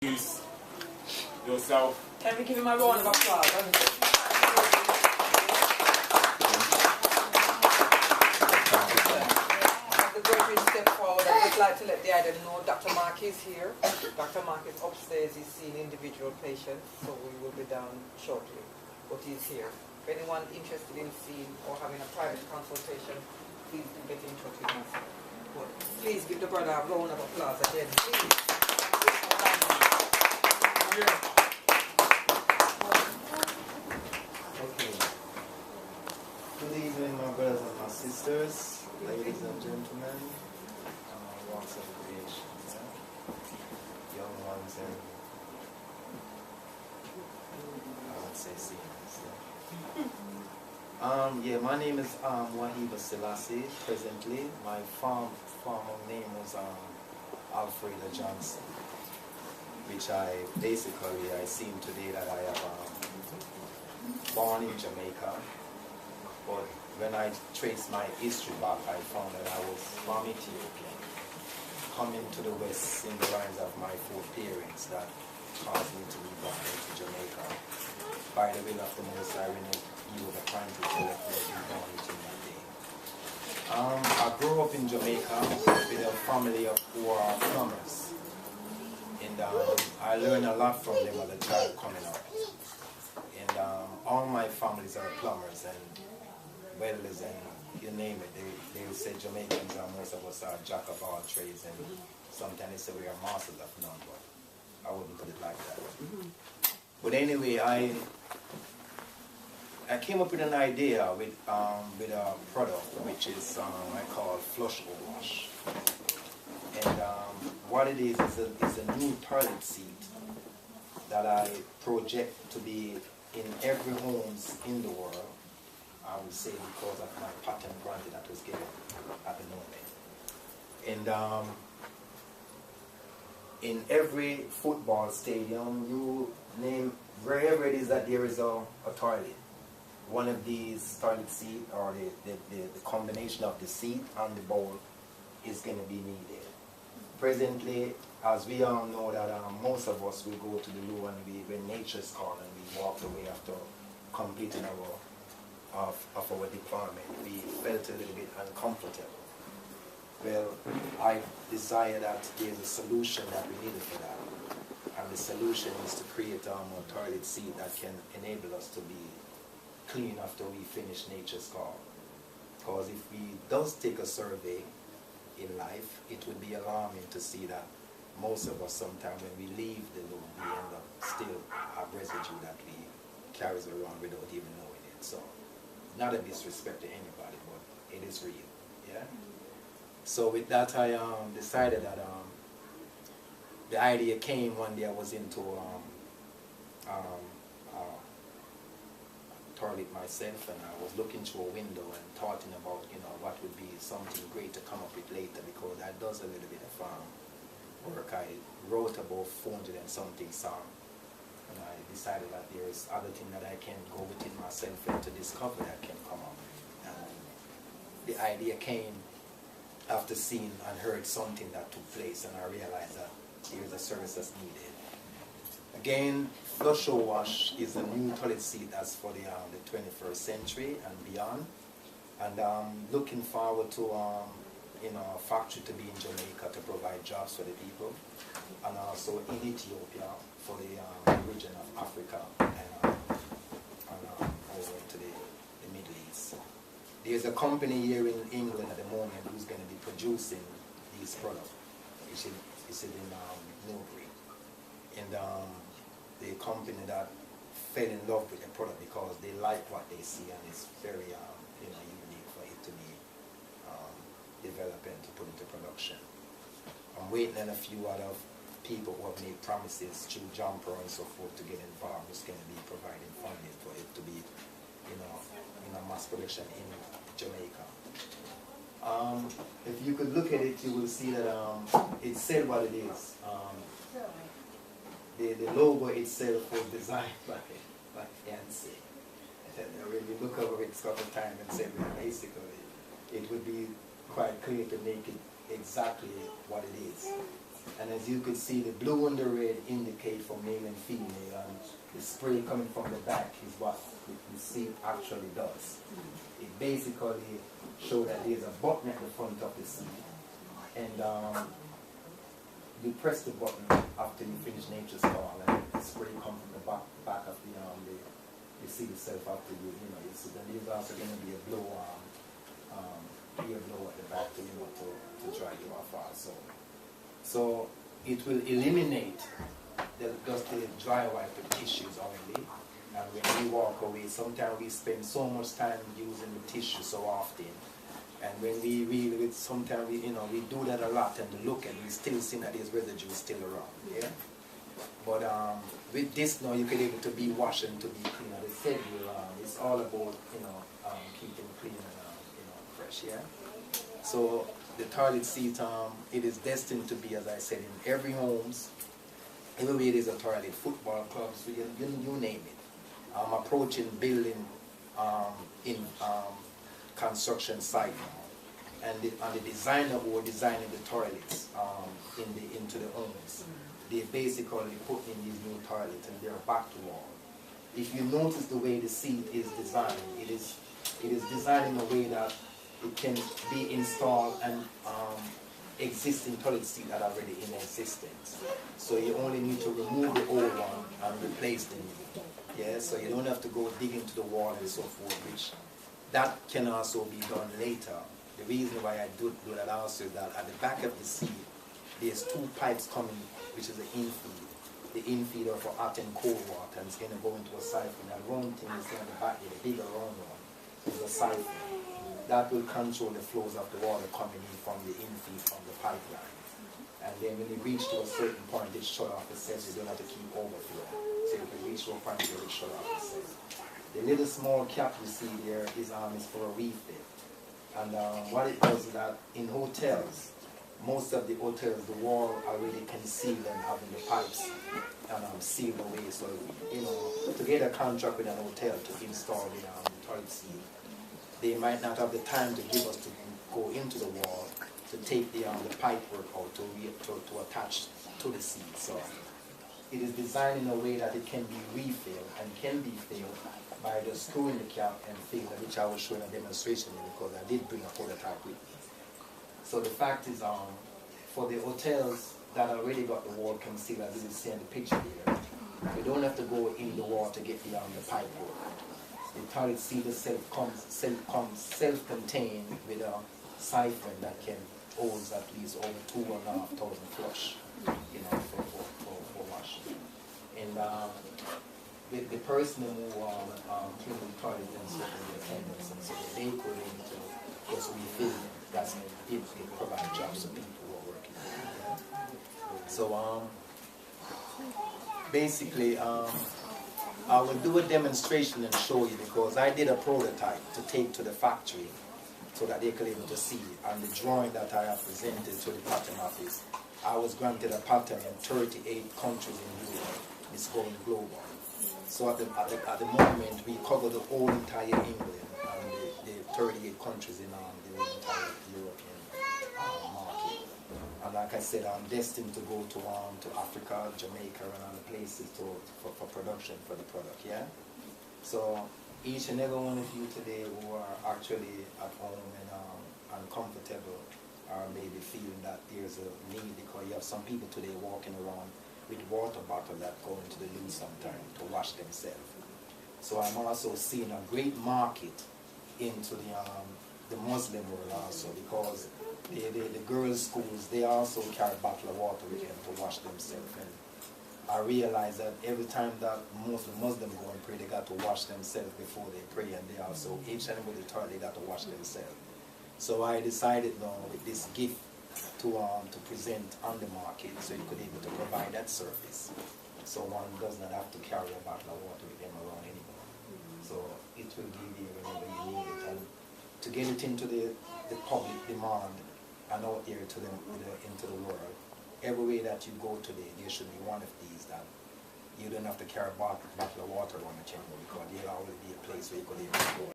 introduce yourself. Can we give him a round of applause? Before we step forward, I'd just like to let the idol know Dr. Mark is here. Dr. Mark is upstairs, he's seeing individual patients, so we will be down shortly. But he's here. If anyone interested in seeing or having a private consultation, please do get in touch with us. But please give the brother a round of applause again, please. Okay. Good evening, my brothers and my sisters, ladies and gentlemen, walks of creation, young ones and I would say seniors. My name is Wahiba Selassie. Presently, my former name was Alfreda Johnson, which I seen today that I have born in Jamaica, but when I traced my history back, I found that I was from Ethiopia, coming to the West in the lines of my foreparents that caused me to be born into Jamaica. By the will of the Most High, he was trying to collect me to be born into that day. I grew up in Jamaica with a family of 4 plumbers. And I learned a lot from them as a child coming up. And all my families are plumbers and welders and you name it. They say Jamaicans are, most of us are jack of all trades, and sometimes they say we are masters of none, but I wouldn't put it like that. But anyway, I came up with an idea with a product which is I call flush wash. And what it is a new toilet seat that I project to be in every homes in the world. I would say because of my patent granted that was given at the moment. And in every football stadium, you name wherever it is that there is a toilet, one of these toilet seats or the combination of the seat and the bowl is going to be needed. Presently, as we all know that most of us will go to the loo and when nature's calling, we walk away after completing our deployment. We felt a little bit uncomfortable. Well, I decided that there's a solution that we needed for that. And the solution is to create a toilet seat that can enable us to be clean after we finish nature's call. Because if we does take a survey in life, it would be alarming to see that most of us sometimes when we leave the loo, we end up still have residue that we carries around without even knowing it. So, not a disrespect to anybody, but it is real, yeah? So with that, I decided that the idea came one day. I was into toilet myself, and I was looking through a window and thoughting about, what would be something great to come up with later, because I does a little bit of work. I wrote about 400 and something songs, and I decided that there is other thing that I can go within myself and to discover that can come up. And the idea came after seeing and heard something that took place, and I realized that there is a service that's needed. Again, flush wash is a new toilet seat that's for the 21st century and beyond. And I'm looking forward to a factory to be in Jamaica to provide jobs for the people, and also in Ethiopia for the region of Africa and over into the Middle East. There's a company here in England at the moment who's going to be producing these products. It's in Newbury. And the company that fell in love with the product because they like what they see, and it's very unique for it to be developed and to put into production. I'm waiting on a few other people who have made promises through Jumper and so forth to get involved. Who's going to be providing funding for it to be, mass production in Jamaica. If you could look at it, you will see that it said what it is. The logo itself was designed by Yancy. And when you look over it a couple of times and say, well, basically, it would be quite clear to make it exactly what it is. And as you could see, the blue and the red indicate for male and female, and the spray coming from the back is what the seat actually does. It basically shows that there's a button at the front of the seat, and you press the button after you finish nature's call, and the spray comes from the back of the seat itself after you know. So then there's also going to be a blow ear blow at the back to to dry you off also. So it will eliminate just the dry wipe tissues only. And when we walk away, sometimes we spend so much time using the tissue so often. And when we really, sometimes we do that a lot, and to look, and we still see that there's residue still around. Yeah. But with this now, you can able to be washed and to be clean. As I said, it's all about keeping clean and fresh. Yeah. So the toilet seat, it is destined to be, as I said, in every homes. Everywhere there's a toilet, football clubs, you name it. Approaching building in construction site now, and the designer who are designing the toilets into the homes, they basically put in these new toilets and they're back to wall. If you notice the way the seat is designed, it is designed in a way that it can be installed and existing toilet seat that are already in existence. So you only need to remove the old one and replace the new. Yeah, so you don't have to go dig into the wall and so forth, which that can also be done later. The reason why I do that also is that at the back of the seat, there's two pipes coming, which is the infeed. The infeed are for hot and cold water, and it's going to go into a siphon. That round thing is on the back, the bigger round one, is a siphon. That will control the flows of the water coming in from the infeed from the pipeline. And then when you reach to a certain point, it shut off the cells. You don't have to keep overflowing. So you can reach to a point where it shut off the cells. The little small cap you see there is for a refill. And what it does is that in hotels, most of the hotels, the wall already concealed and having the pipes and sealed away. So, to get a contract with an hotel to install the toilet seat, they might not have the time to give us to go into the wall to take the pipe work out to attach to the seat. So it is designed in a way that it can be refilled and can be filled by just screwing the cap and filling it, which I will show in a demonstration because I did bring a prototype with me. So the fact is, for the hotels that already got the wall concealed, as you can see in the picture here, we don't have to go in the wall to get the pipe work. The toilet seat itself comes self-contained with a siphon that can hold at least over 2,500 flush, for washing. And the person who clean the toilet and so the attendants and so they go in to just refill them. That's it provide jobs to people who are working. So basically I will do a demonstration and show you because I did a prototype to take to the factory so that they could be able to see it. And the drawing that I have presented to the patent office, I was granted a patent in 38 countries in Europe. It's going global. So at the moment, we cover the whole entire England and the 38 countries in the whole entire European market. And like I said, I'm destined to go to Africa, Jamaica, and other places for production for the product. Yeah. So each and every one of you today who are actually at home and comfortable, or maybe feeling that there's a need because you have some people today walking around with water bottle that go into the loo sometime to wash themselves. So I'm also seeing a great market into the Muslim world also because the girls' schools, they also carry a bottle of water with them to wash themselves. And I realize that every time that Muslim go and pray, they got to wash themselves before they pray, and they also, each and every time they got to wash themselves. So I decided now with this gift to present on the market so you could be able to provide that service. So one does not have to carry a bottle of water with them around anymore. So it will give you whenever you need it. And to get it into the public demand and out there into the world, everywhere that you go today, there should be one of these that you don't have to carry a bottle of water around the chamber because there'll always be a place where you could even go.